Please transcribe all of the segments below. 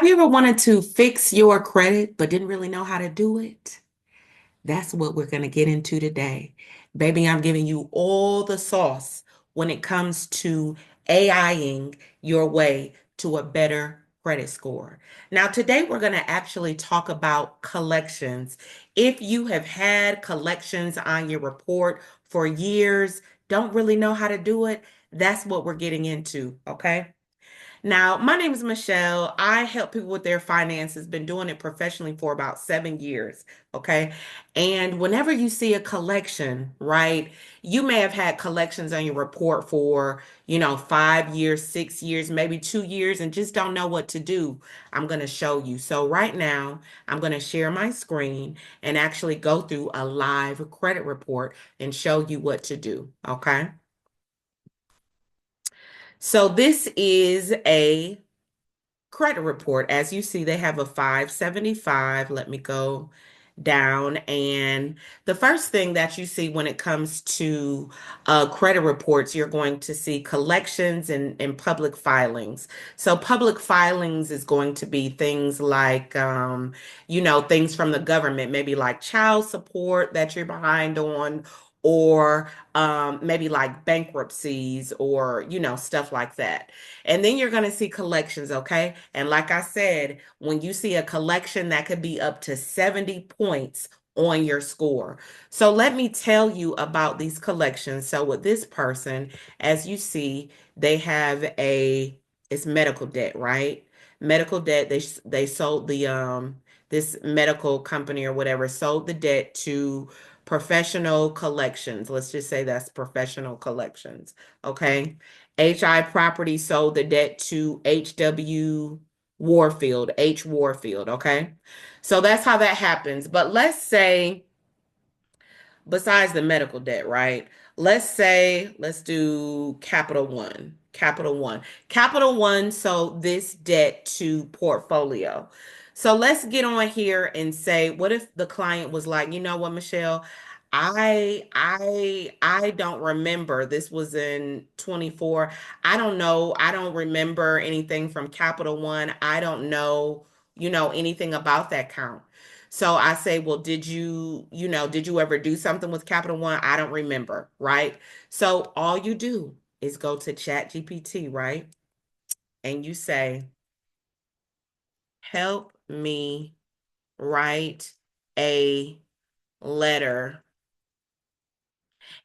Have you ever wanted to fix your credit but didn't really know how to do it? That's what we're going to get into today. Baby, I'm giving you all the sauce when it comes to AIing your way to a better credit score. Now, today we're going to actually talk about collections. If you have had collections on your report for years, don't really know how to do it, that's what we're getting into, okay? Now, my name is Michelle. I help people with their finances, been doing it professionally for about 7 years. Okay. And whenever you see a collection, right, you may have had collections on your report for, 5 years, 6 years, maybe 2 years, and just don't know what to do. I'm going to show you. So, right now, I'm going to share my screen and actually go through a live credit report and show you what to do. Okay. So, this is a credit report. As you see, they have a 575. Let me go down. And the first thing that you see when it comes to credit reports, you're going to see collections and public filings. So public filings is going to be things like, things from the government, maybe like child support that you're behind on, or maybe like bankruptcies or, stuff like that. And then you're going to see collections, okay? And like I said, when you see a collection, that could be up to 70 points on your score. So let me tell you about these collections. So with this person, as you see, they have it's medical debt, right? Medical debt, they sold this medical company or whatever sold the debt to professional collections. Let's just say that's professional collections, okay? HI Property sold the debt to HW Warfield, H Warfield, okay? So that's how that happens. But let's say, besides the medical debt, right? Let's do Capital One. Capital One. Capital One sold this debt to Portfolio. So let's get on here and say, what if the client was like, you know what, Michelle? I don't remember. This was in 24. I don't know. I don't remember anything from Capital One. I don't know, anything about that count. So I say, well, did you ever do something with Capital One? I don't remember, right? So all you do is go to ChatGPT, right? And you say, help me write a letter.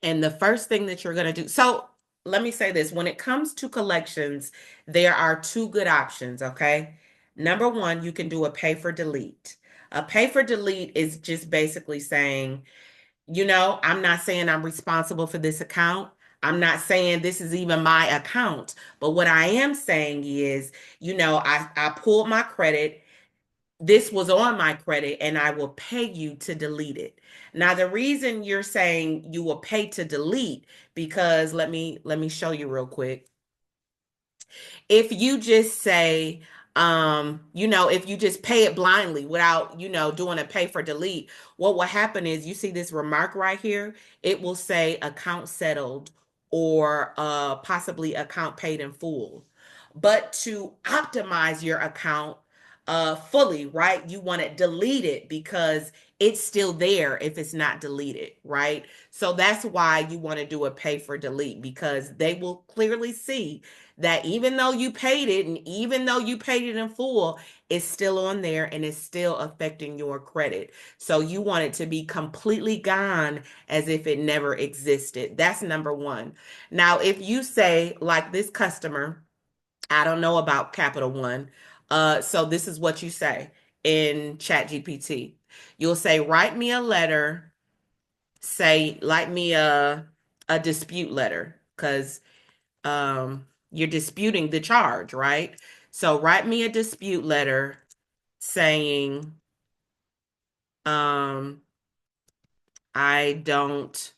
And the first thing that you're going to do, so let me say this, when it comes to collections, there are two good options, okay? Number one, you can do a pay for delete. A pay for delete is just basically saying, I'm not saying I'm responsible for this account. I'm not saying this is even my account. But what I am saying is, I pulled my credit. This was on my credit and I will pay you to delete it. Now, the reason you're saying you will pay to delete, because let me show you real quick. If you just say, if you just pay it blindly without, doing a pay for delete, what will happen is you see this remark right here, it will say account settled or possibly account paid in full. But to optimize your account fully, right? You want it deleted because it's still there if it's not deleted, right? So that's why you want to do a pay for delete, because they will clearly see that even though you paid it and even though you paid it in full, it's still on there and it's still affecting your credit. So you want it to be completely gone as if it never existed. That's number one. Now, if you say, like this customer, I don't know about Capital One. So this is what you say in ChatGPT. You'll say, write me a letter, say, write me a dispute letter, because you're disputing the charge, right? So write me a dispute letter saying, um, I don't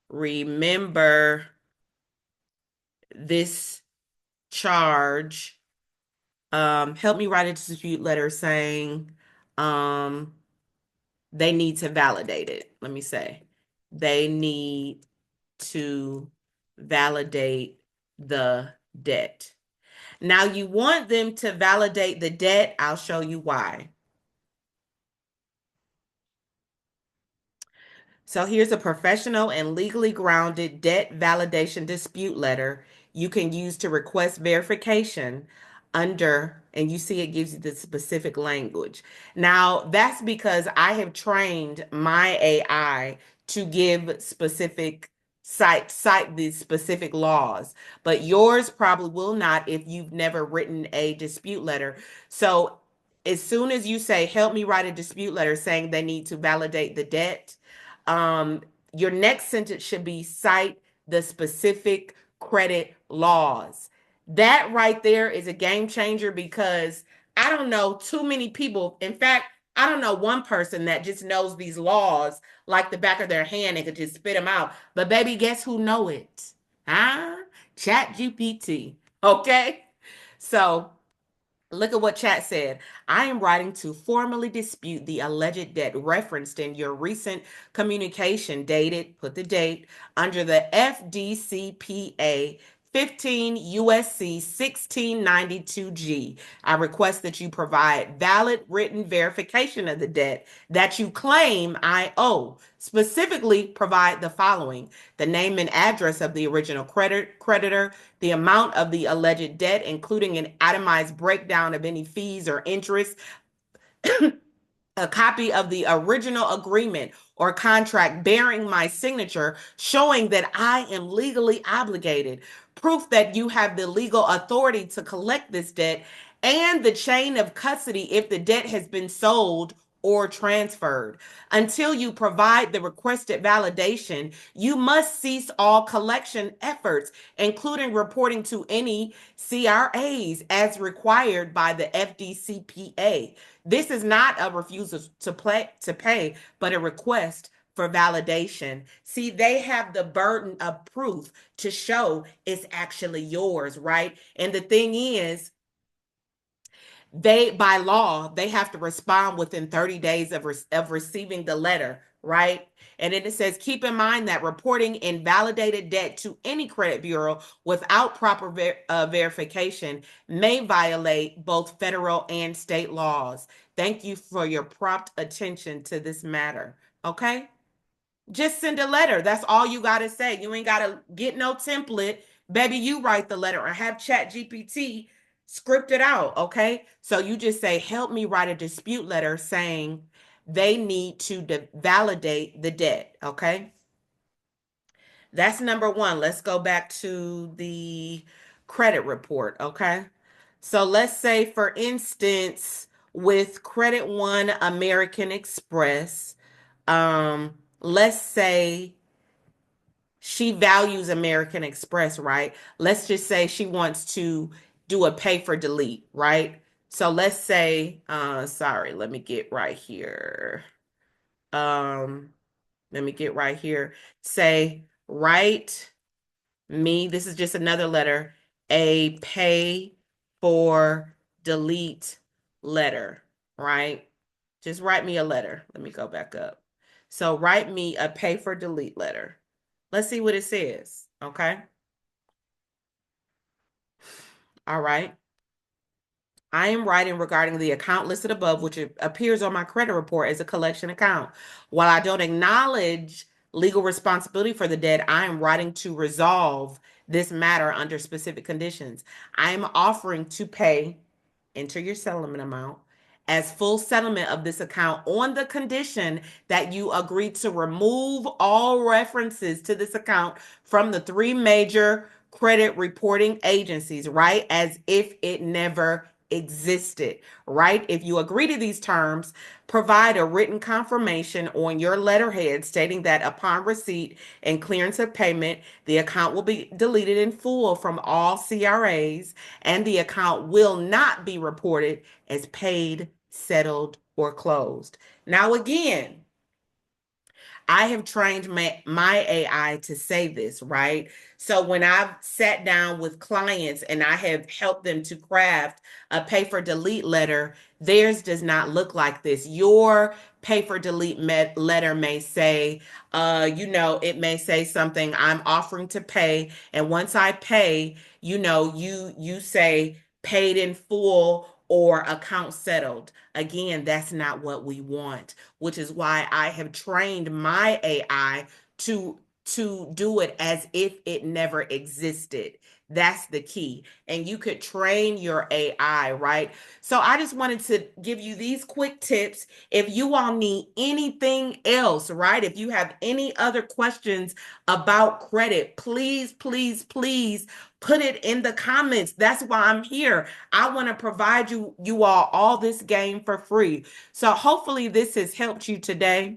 remember this charge. Help me write a dispute letter saying, um, they need to validate it. Let me say, they need to validate the debt. Now you want them to validate the debt. I'll show you why. So here's a professional and legally grounded debt validation dispute letter you can use to request verification under, and you see it gives you the specific language. Now, that's because I have trained my AI to give specific cite these specific laws, but yours probably will not if you've never written a dispute letter. So as soon as you say, help me write a dispute letter saying they need to validate the debt, um, your next sentence should be cite the specific credit laws. That right there is a game changer because I don't know too many people. In fact, I don't know one person that just knows these laws like the back of their hand and could just spit them out. But baby, guess who know it? Huh? ChatGPT. Okay? So look at what chat said. I am writing to formally dispute the alleged debt referenced in your recent communication dated, put the date, under the FDCPA 15 USC 1692G. I request that you provide valid written verification of the debt that you claim I owe. Specifically, provide the following: the name and address of the original creditor, the amount of the alleged debt, including an itemized breakdown of any fees or interest, a copy of the original agreement or contract bearing my signature showing that I am legally obligated, proof that you have the legal authority to collect this debt, and the chain of custody if the debt has been sold or transferred. Until you provide the requested validation, you must cease all collection efforts, including reporting to any CRAs as required by the FDCPA. This is not a refusal to pay, but a request for validation. See, they have the burden of proof to show it's actually yours, right? And the thing is, they by law they have to respond within 30 days of receiving the letter, right? And then it says keep in mind that reporting invalidated debt to any credit bureau without proper verification may violate both federal and state laws. Thank you for your prompt attention to this matter. Okay, just send a letter. That's all you got to say. You ain't got to get no template. Baby, you write the letter or have ChatGPT script it out. Okay. So you just say, help me write a dispute letter saying they need to validate the debt. Okay. That's number one. Let's go back to the credit report. Okay. So let's say, for instance, with Credit One American Express, let's say she values American Express, right? Let's just say she wants to do a pay for delete, right? So let's say, sorry, let me get right here. Um, Let me get right here. Say, write me, this is just another letter, a pay for delete letter, right? Just write me a letter. Let me go back up. So write me a pay for delete letter. Let's see what it says. Okay. All right. I am writing regarding the account listed above, which appears on my credit report as a collection account. While I don't acknowledge legal responsibility for the debt, I am writing to resolve this matter under specific conditions. I am offering to pay, enter your settlement amount, as full settlement of this account on the condition that you agree to remove all references to this account from the three major credit reporting agencies, right? As if it never existed, right? If you agree to these terms, provide a written confirmation on your letterhead stating that upon receipt and clearance of payment, the account will be deleted in full from all CRAs and the account will not be reported as paid, settled, or closed. Now, again, I have trained my AI to say this, right? So when I've sat down with clients and I have helped them to craft a pay for delete letter, theirs does not look like this. Your pay for delete letter may say, it may say something, I'm offering to pay. And once I pay, you say, paid in full or account settled. Again, that's not what we want, which is why I have trained my AI to do it as if it never existed. That's the key. And you could train your AI, right? So I just wanted to give you these quick tips. If you all need anything else, right? If you have any other questions about credit, please, please, please put it in the comments. That's why I'm here. I want to provide you all this game for free. So hopefully this has helped you today.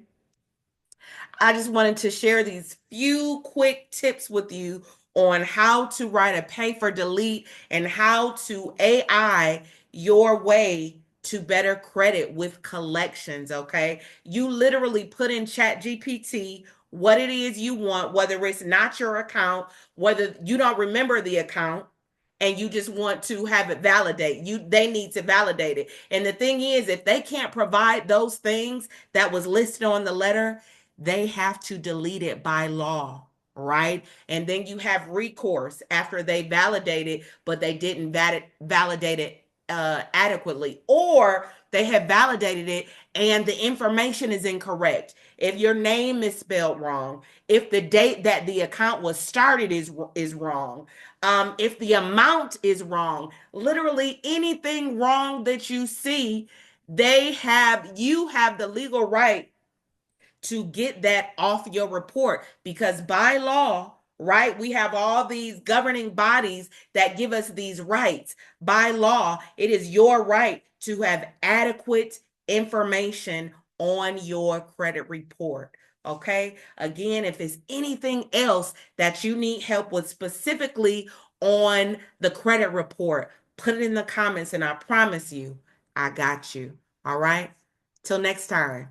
I just wanted to share these few quick tips with you on how to write a pay for delete and how to AI your way to better credit with collections. Okay. You literally put in ChatGPT what it is you want, whether it's not your account, whether you don't remember the account, and you just want to have it validate you, they need to validate it. And the thing is, if they can't provide those things that was listed on the letter, they have to delete it by law, right? And then you have recourse after they validate it, but they didn't validate it adequately, or they have validated it and the information is incorrect. If your name is spelled wrong, if the date that the account was started is wrong, if the amount is wrong, literally anything wrong that you see, you have the legal right to get that off your report, because by law, right, we have all these governing bodies that give us these rights. By law, it is your right to have adequate information on your credit report. Okay. Again, if there's anything else that you need help with specifically on the credit report, put it in the comments and I promise you, I got you. All right. Till next time.